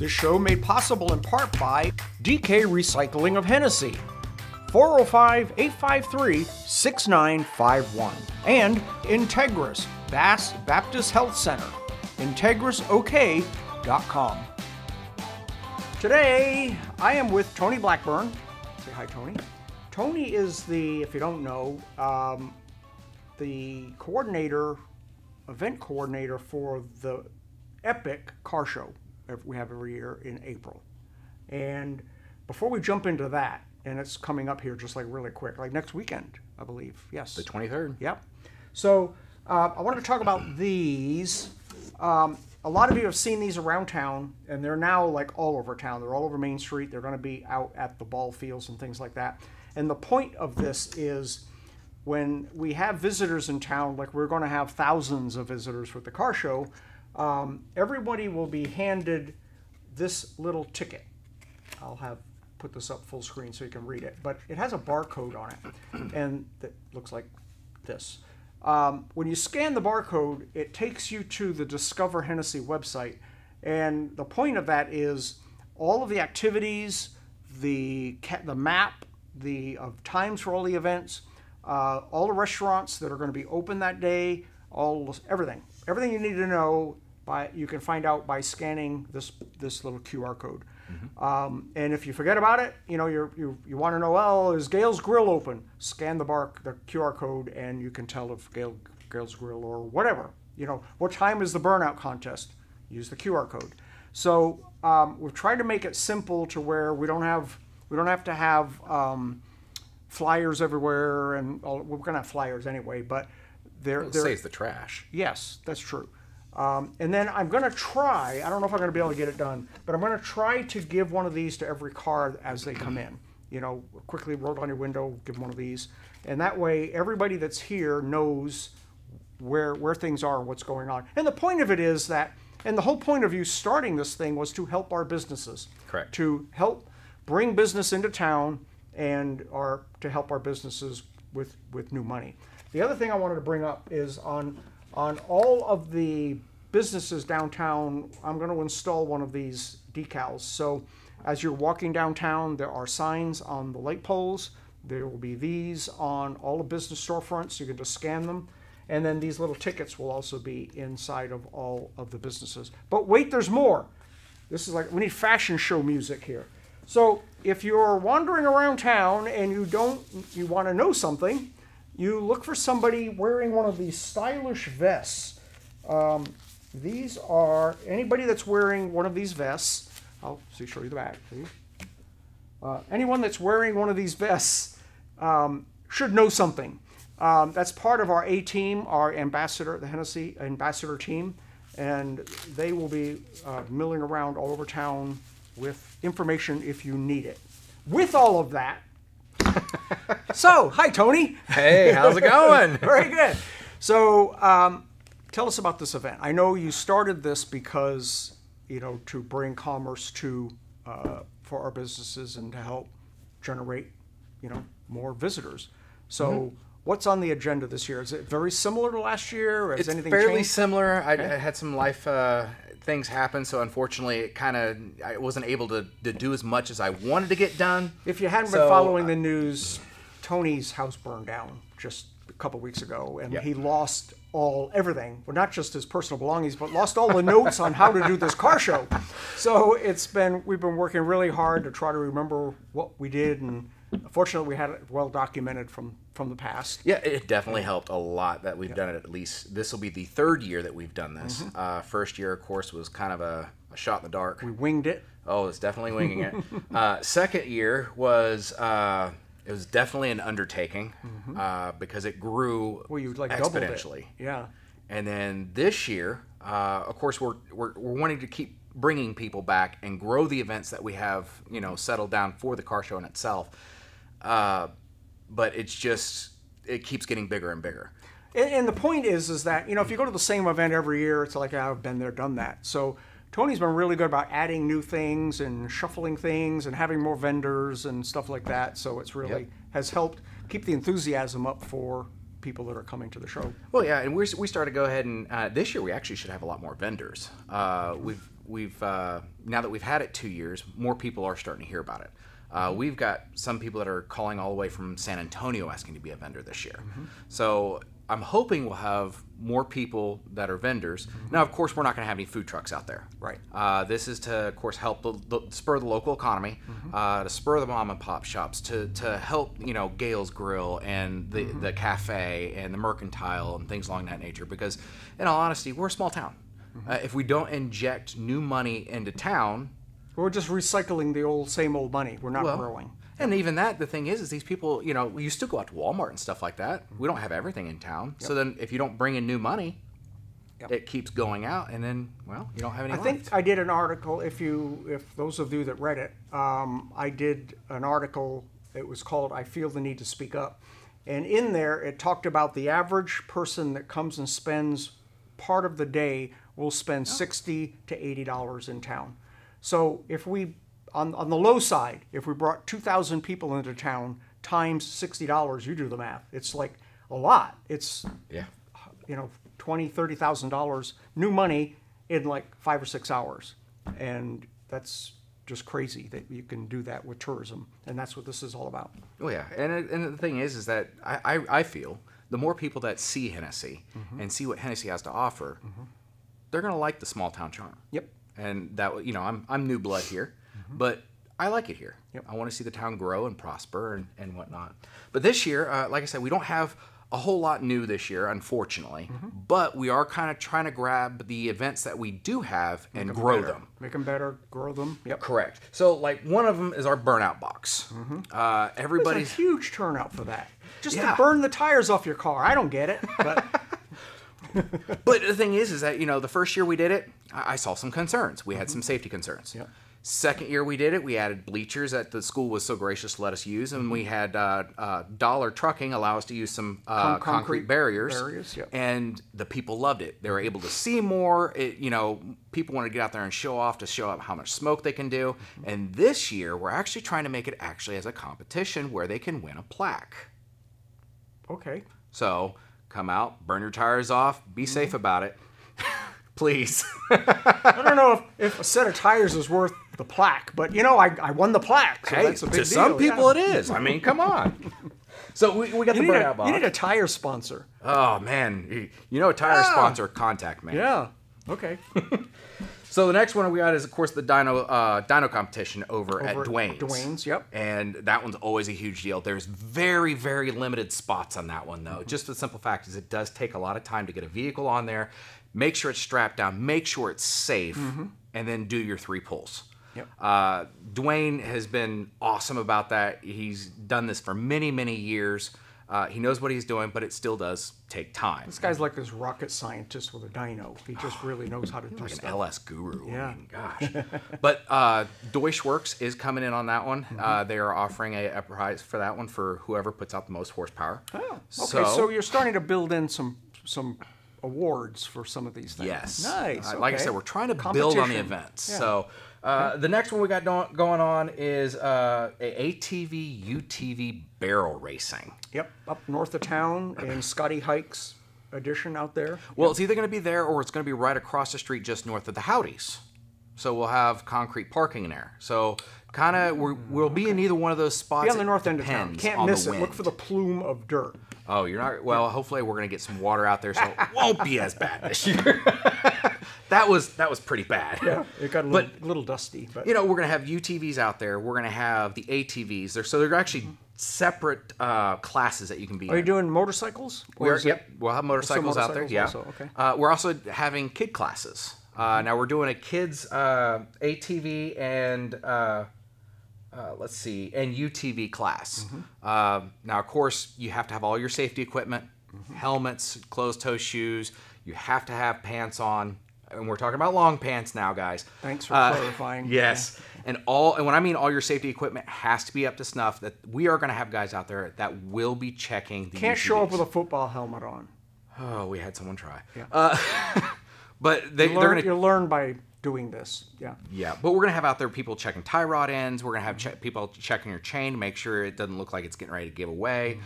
This show made possible in part by DK Recycling of Hennessey, 405-853-6951, and Integris Bass Baptist Health Center, IntegrisOK.com. Today, I am with Tony Blackburn. Say hi, Tony. Tony is the, if you don't know, the event coordinator for the Epic car show we have every year in April. And before we jump into that, and it's coming up here just like really quick, like next weekend, I believe. Yes. The 23rd. Yep. So I wanted to talk about these. A lot of you have seen these around town, and they're now like all over town. They're all over Main Street. They're going to be out at the ball fields and things like that. And the point of this is when we have visitors in town, like we're going to have thousands of visitors with the car show, everybody will be handed this little ticket. I'll put this up full screen so you can read it, but it has a barcode on it, and that looks like this. When you scan the barcode, it takes you to the Discover Hennessey website, and the point of that is all of the activities, the map, of times for all the events, all the restaurants that are going to be open that day, everything you need to know. You can find out by scanning this little QR code. Mm-hmm. And if you forget about it, you want to know, well, is Gail's Grill open? Scan the QR code, and you can tell if Gail's Grill or whatever. What time is the burnout contest? Use the QR code. So we've tried to make it simple to where we don't have to have flyers everywhere, and we're going to have flyers anyway, but it saves the trash. Yes, that's true. And then I'm going to try, I don't know if I'm going to be able to get it done, but I'm going to try to give one of these to every car as they come in. Quickly roll down your window, give them one of these. And that way, everybody that's here knows where things are and what's going on. And the point of it is that, and the whole point of you starting this thing was to help our businesses. Correct. To help bring business into town and to help our businesses with new money. The other thing I wanted to bring up is on all of the businesses downtown, I'm going to install one of these decals. So as you're walking downtown, there are signs on the light poles. There will be these on all the business storefronts. You can just scan them. And then these little tickets will also be inside of all of the businesses. But wait, there's more. This is we need fashion show music here. So if you're wandering around town and you want to know something, you look for somebody wearing one of these stylish vests. These are, anybody that's wearing one of these vests, I'll show you the back. Anyone that's wearing one of these vests should know something. That's part of our A-team, our ambassador, the Hennessey ambassador team, and they will be milling around all over town with information if you need it. With all of that, so, hi, Tony. Hey, how's it going? Very good. So, tell us about this event. I know you started this because, to bring commerce for our businesses and to help generate, more visitors. So, what's on the agenda this year? Is it very similar to last year? Or has anything fairly changed? Similar. Okay. I had some life things happen, so unfortunately, I wasn't able to do as much as I wanted to get done. If you hadn't been following the news, Tony's house burned down just a couple weeks ago, and he lost everything. Well, not just his personal belongings, but lost all the notes on how to do this car show. So we've been working really hard to try to remember what we did, and fortunately, we had it well documented from the past. Yeah, it definitely helped a lot that we've done it. At least this will be the third year that we've done this. Mm-hmm. First year, of course, was kind of a shot in the dark. We winged it. Oh, it's definitely winging it. Second year was it was definitely an undertaking because it grew exponentially. Yeah. And then this year, of course, we're wanting to keep bringing people back and grow the events that we have, settled down for the car show in itself. But it keeps getting bigger and bigger. And the point is that, if you go to the same event every year, it's like, I've been there, done that. So Tony's been really good about adding new things and shuffling things and having more vendors and stuff like that. So it's really has helped keep the enthusiasm up for people that are coming to the show. Well, yeah, and we started to go ahead and this year we actually should have a lot more vendors. now that we've had it 2 years, more people are starting to hear about it. We've got some people that are calling all the way from San Antonio asking to be a vendor this year. So I'm hoping we'll have more people that are vendors. Now, of course, we're not going to have any food trucks out there. Right. This is to, of course, help spur the local economy, to spur the mom and pop shops, to help, Gale's Grill and the cafe and the Mercantile and things along that nature. Because, in all honesty, we're a small town. If we don't inject new money into town, we're just recycling the same old money. We're not growing. And even that, the thing is these people, we used to go out to Walmart and stuff like that. We don't have everything in town. So then if you don't bring in new money, it keeps going out, and then, you don't have any I think I did an article, if those of you that read it, I did an article, it was called I Feel the Need to Speak Up. And in there, it talked about the average person that comes and spends part of the day will spend $60 to $80 in town. So if we, on the low side, if we brought 2,000 people into town times $60, you do the math. It's like a lot. It's $20,000, $30,000 new money in like 5 or 6 hours, and that's just crazy that you can do that with tourism, and that's what this is all about. Oh yeah, and the thing is that I feel the more people that see Hennessey and see what Hennessey has to offer, they're gonna like the small town charm. Yep. And that, I'm new blood here, but I like it here. Yep. I want to see the town grow and prosper and whatnot. But this year, like I said, we don't have a whole lot new this year, unfortunately. But we are kind of trying to grab the events that we do have and grow them. Make them better, grow them. Yep. Correct. So, like, one of them is our burnout box. Everybody's There's a huge turnout for that. Just to burn the tires off your car. I don't get it, but... But the thing is that, the first year we did it, I saw some concerns. We had some safety concerns. Yep. Second year we did it, we added bleachers that the school was so gracious to let us use, and we had Dollar Trucking allow us to use some concrete barriers. Yep. And the people loved it. They were able to see more. People wanted to get out there and show off how much smoke they can do. And this year, we're actually trying to make it actually as a competition where they can win a plaque. Okay. So... come out, burn your tires off, be safe about it. Please. I don't know if a set of tires is worth the plaque, but I won the plaque. So that's a big deal. To some people it is. I mean, come on. So we got the burnout box. You need a tire sponsor. Oh, man. A tire sponsor, contact me. Yeah. Okay. So the next one we got is, of course, the dyno competition over at Dwayne's. Dwayne's, yep. And that one's always a huge deal. There's very, very limited spots on that one, though. Just for the simple fact is it does take a lot of time to get a vehicle on there, make sure it's strapped down, make sure it's safe, and then do your 3 pulls. Yep. Dwayne has been awesome about that. He's done this for many, many years. He knows what he's doing, but it still does take time. This guy's like this rocket scientist with a dyno. He just really knows how to do like stuff. An LS guru. Yeah. I mean, gosh. But Deutschwerks is coming in on that one. They are offering a prize for that one for whoever puts out the most horsepower. Oh, okay. So you're starting to build in some awards for some of these things. Yes. Nice. Okay. Like I said, we're trying to build on the events. Yeah. So the next one we got going on is a ATV UTV barrel racing. Yep, up north of town in Scotty Hike's edition out there. Well, it's either going to be there or it's going to be right across the street just north of the Howdies. So we'll have concrete parking in there. So kind of we'll be in either one of those spots. Be on the north end of town. Can't miss it. Look for the plume of dirt. Oh, you're not. Well, hopefully we're going to get some water out there, so it won't be as bad this year. That was pretty bad. Yeah, it got a little dusty. But we're going to have UTVs out there. We're going to have the ATVs. So they're actually separate classes that you can be in. Are you doing motorcycles? Yep, we'll have motorcycles out there. Yeah. Also, okay. We're also having kid classes. Now we're doing a kids ATV and let's see, and UTV class. Now, of course, you have to have all your safety equipment, helmets, closed-toe shoes. You have to have pants on. And we're talking about long pants now, guys. Thanks for clarifying. Yes. Yeah. And when I mean all your safety equipment has to be up to snuff, that we are going to have guys out there that will be checking the Can't UTVs. show up with a football helmet on. Oh, we had someone try. Yeah. But they're going to... You'll learn by doing this. Yeah. Yeah, but we're going to have out there people checking tie rod ends. We're going to have people checking your chain to make sure it doesn't look like it's getting ready to give away.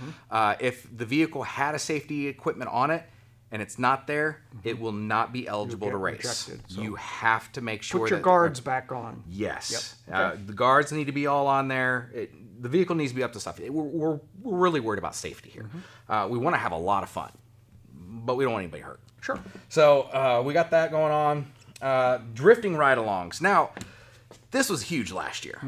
If the vehicle had a safety equipment on it, and it's not there, it will not be eligible to race. Rejected, so. You have to make sure Put your guards back on. Yes. Yep. Okay. The guards need to be all on there. The vehicle needs to be up to stuff. We're really worried about safety here. We want to have a lot of fun, but we don't want anybody hurt. Sure. So we got that going on. Drifting ride-alongs. Now, this was huge last year.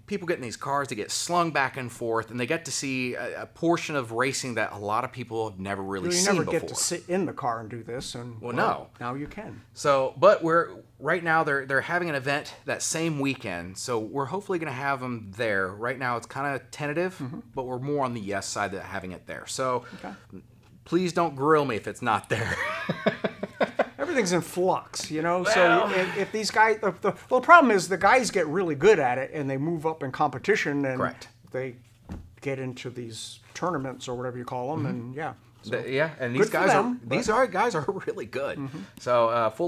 People get in these cars, they get slung back and forth, and they get to see a portion of racing that a lot of people have never really seen before. You never get to sit in the car and do this, and no. Now you can. So, but right now they're having an event that same weekend, so we're hopefully going to have them there. Right now it's kind of tentative, but we're more on the yes side of having it there. So, please don't grill me if it's not there. Everything's in flux, you know. Well, so if these guys, the problem is the guys get really good at it and they move up in competition and they get into these tournaments or whatever you call them, and so and these guys are really good. So Full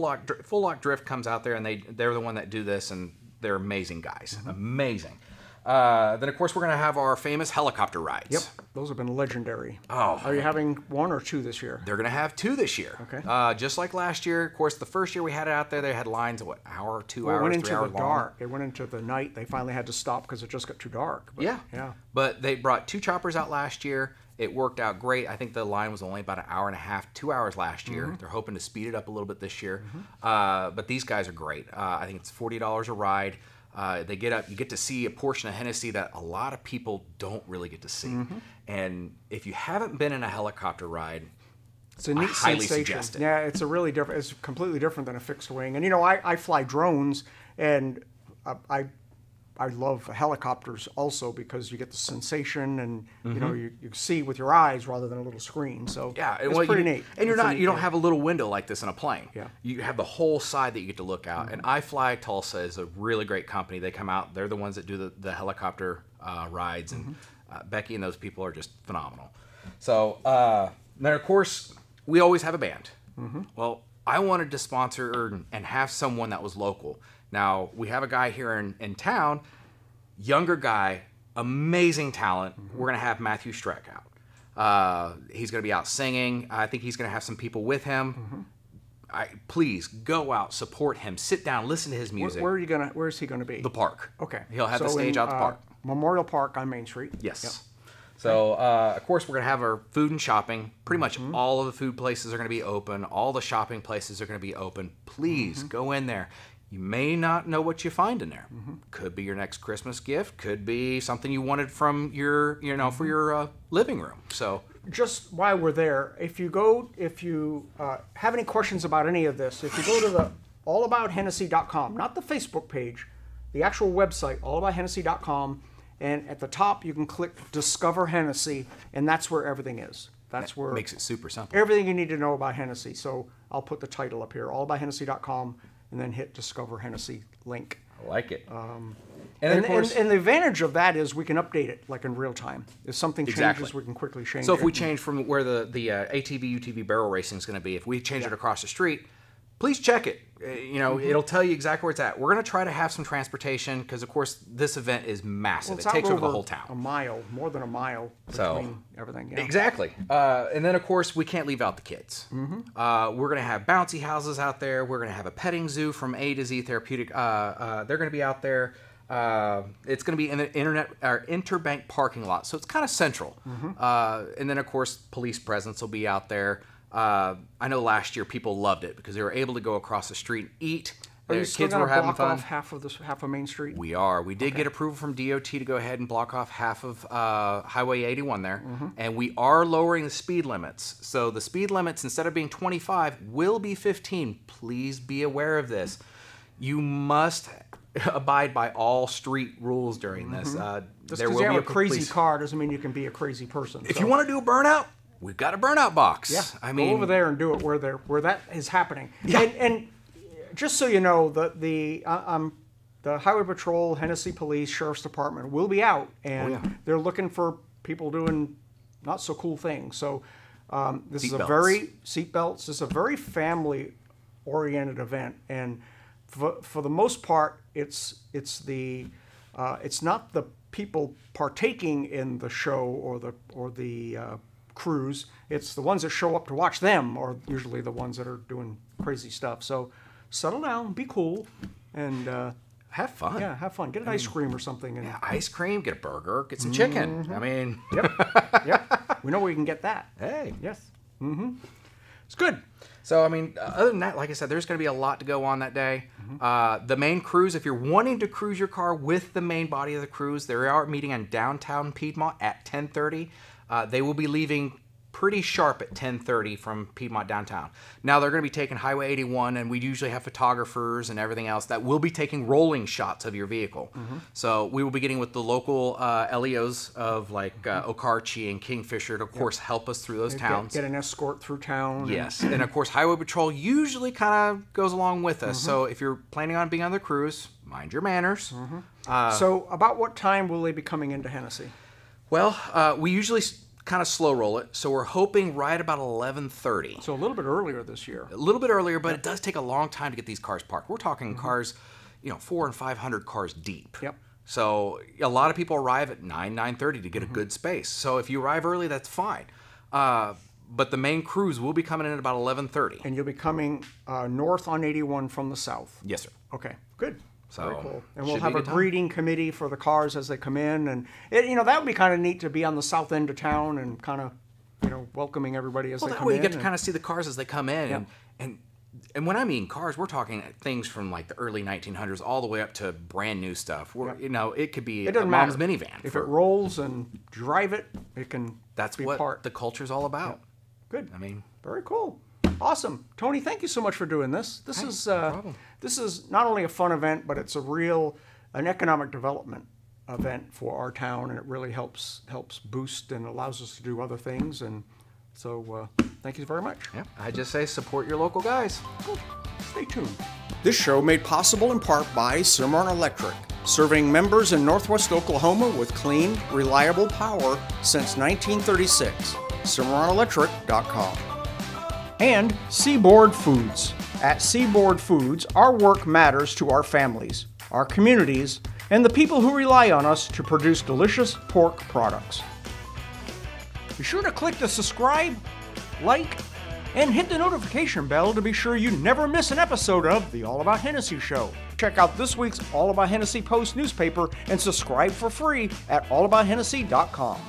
Lock Drift comes out there and they're the one that do this, and they're amazing guys, amazing. Then of course we're gonna have our famous helicopter rides. Yep, those have been legendary. Oh, are you having 1 or 2 this year? They're gonna have 2 this year. Okay. Just like last year. Of course, the first year we had it out there, they had lines of hour, 2 hours, it went into 3 hours the dark. It went into the night. They finally had to stop because it just got too dark. But, yeah. But they brought 2 choppers out last year. It worked out great. I think the line was only about an hour and a half, 2 hours last year. They're hoping to speed it up a little bit this year. But these guys are great. I think it's $40 a ride. They get up, you get to see a portion of Hennessey that a lot of people don't really get to see. And if you haven't been in a helicopter ride, it's a neat highly sensation. suggest it. Yeah, it's a really different. It's completely different than a fixed wing. And you know, I fly drones, and I love helicopters also because you get the sensation, and you know you see with your eyes rather than a little screen. So it's pretty neat. And you don't have a little window like this in a plane. Yeah. You have the whole side that you get to look out. And iFly Tulsa is a really great company. They come out. They're the ones that do the helicopter rides, and Becky and those people are just phenomenal. So then of course we always have a band. Well, I wanted to sponsor and have someone that was local. Now, we have a guy here in town, younger guy, amazing talent. We're going to have Matthew Streck out. He's going to be out singing. I think he's going to have some people with him. Please go out, support him, sit down, listen to his music. Where is he going to be? The park. Okay. He'll have the stage out the park. Memorial Park on Main Street. Yes. Yep. So, of course, we're going to have our food and shopping. Pretty much all of the food places are going to be open. All the shopping places are going to be open. Please go in there. You may not know what you find in there. Could be your next Christmas gift. Could be something you wanted from your, for your living room. So, just while we're there, if you have any questions about any of this, if you go to the allabouthennessy.com, not the Facebook page, the actual website, allabouthennessy.com, and at the top you can click Discover Hennessy, and that's where everything is. That's where makes it super simple. Everything you need to know about Hennessy. So I'll put the title up here, allabouthennessy.com, and then hit Discover Hennessy link. I like it. And the advantage of that is we can update it like in real time. If something changes, we can quickly change it. So if we change from where the ATV, UTV barrel racing is going to be, if we change it across the street, please check it. It'll tell you exactly where it's at. We're going to try to have some transportation because, of course, this event is massive. It takes over the whole town. A mile, more than a mile between everything. Yeah. Exactly. And then, of course, we can't leave out the kids. We're going to have bouncy houses out there. We're going to have a petting zoo from A to Z Therapeutic. They're going to be out there. It's going to be in the interbank parking lot, so it's kind of central. And then, of course, police presence will be out there. I know last year people loved it because they were able to go across the street and eat. Are you still kids were having fun. Off half of Main Street? We are. We did get approval from DOT to go ahead and block off half of Highway 81 there, and we are lowering the speed limits. So the speed limits, instead of being 25, will be 15. Please be aware of this. You must abide by all street rules during this. Just because you have a crazy car doesn't mean you can be a crazy person. If you want to do a burnout, we've got a burnout box. Yeah, I mean, go over there and do it where that is happening. Yeah. And just so you know, the Highway Patrol, Hennessy Police, Sheriff's Department will be out, and they're looking for people doing not so cool things. So this is a very seatbelts. This is a very family-oriented event, and for the most part, it's not the people partaking in the show or the cruise. It's the ones that show up to watch them are usually the ones that are doing crazy stuff. So settle down, be cool, and have fun. Yeah, have fun. Get an ice cream or something. And, yeah, ice cream, get a burger, get some chicken. I mean, yep. We know where you can get that. Hey. Yes. It's good. So, I mean, other than that, like I said, there's going to be a lot to go on that day. The main cruise, if you're wanting to cruise your car with the main body of the cruise, they are meeting on downtown Piedmont at 10:30. They will be leaving pretty sharp at 10:30 from Piedmont downtown. Now, they're going to be taking Highway 81, and we usually have photographers and everything else that will be taking rolling shots of your vehicle. So we will be getting with the local LEOs of like Okarche and Kingfisher to, of course, help us through those towns. Get an escort through town. Yes, and of course, Highway Patrol usually kind of goes along with us. So if you're planning on being on the cruise, mind your manners. So about what time will they be coming into Hennessey? Well, we usually kind of slow roll it, so we're hoping right about 11:30. So a little bit earlier this year. A little bit earlier, but it does take a long time to get these cars parked. We're talking cars, 400 and 500 cars deep. Yep. So a lot of people arrive at 9:30 to get a good space. So if you arrive early, that's fine. But the main cruise will be coming in at about 11:30. And you'll be coming north on 81 from the south. Yes, sir. Okay, good. So, very cool. And we'll should be have a a good time. greeting committee for the cars as they come in, and that would be kind of neat to be on the south end of town and kind of, welcoming everybody as they That come way in. you get to kind of see the cars as they come in, Yeah. and when I mean cars, we're talking things from like the early 1900s all the way up to brand new stuff. It could be It a doesn't mom's matter. minivan. If it rolls and drive it, it can That's be what part. the culture's all about. Good. I mean, Very cool. Awesome. Tony, thank you so much for doing this. This is problem. this is not only a fun event, but it's an economic development event for our town, and it really helps boost and allows us to do other things. And so thank you very much. yeah, I just say support your local guys. Cool. Stay tuned. This show made possible in part by Cimarron Electric, serving members in Northwest Oklahoma with clean, reliable power since 1936. CimarronElectric.com. And Seaboard Foods. At Seaboard Foods, our work matters to our families, our communities, and the people who rely on us to produce delicious pork products. Be sure to click the subscribe, like, and hit the notification bell to be sure you never miss an episode of the All About Hennessey Show. Check out this week's All About Hennessey Post newspaper and subscribe for free at allaboutHennessey.com.